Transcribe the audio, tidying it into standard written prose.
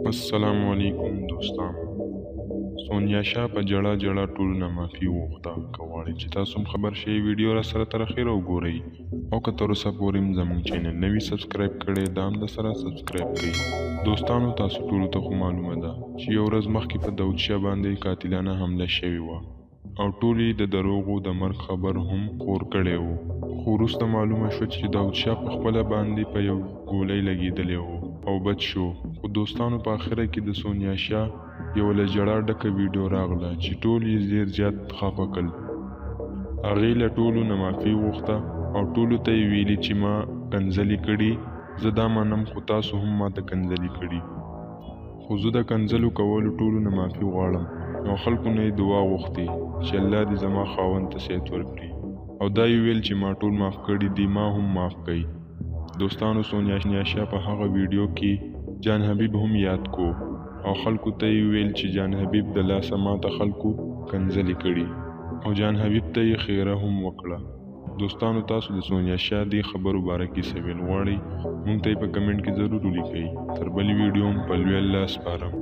السلام علیکم دوستانو. سونیا شاه په جړه جړه ټولو نه معافي وغوښته. که غواړئ چې تاسو هم خبر شئ ویډیو را سره تر اخره وګورئ او که تر اوسه پورې هم زموږ چینل نه وي سبسکرایب کړی دا هم درسره سبسکرایب کړئ. دوستانو تاسو ټولو ته خو معلومه ده چې یو ورځ مخکې په داود شاه باندې قاتلانه حمله شوې وه او ټول یې د دروغو د مرګ خبر هم خور کړی و، خو وروسته معلومه شوه چې داود شاه په خپله باندې په یو ګولۍ لګېدلی و او بچ شو. خو دوستانو په آخره کې د سونیا شاه یو له ژړا ډکه ویډیو راغله چې ټول یې ډېر زیات خفه کړل. هغې له ټولو نه معافي وغوښته او ټولو ته یې ویلي چې ما کنځلې کړي، زه دا منم خو تاسو هم ماته کنځلې کړي، خو زه د کنځلو کولو ټولو نه معافي غواړم او خلکو نه یې دعا غوښتې چې الله دې زما خاوند ته صحت ورکړي او دا یې ویل چې ما ټول معاف کړي دي، ما هم معاف کړئ. دوستانو سونیا شاه په هغه ویډیو کې جان حبیب هم یاد کو او خلکو ته یې ویل چې جان حبیب د لاسه ماته خلکو کنځلې کړي او جان حبیب ته یې خیره هم وکړه. دوستانو تاسو د سونیا شاه دې خبرو باره کې څه ویل غواړئ موږ ته یې په کمنټ کې ضرور ولیکئ. تر بلې ویډیو هم په لوی الله سپارم.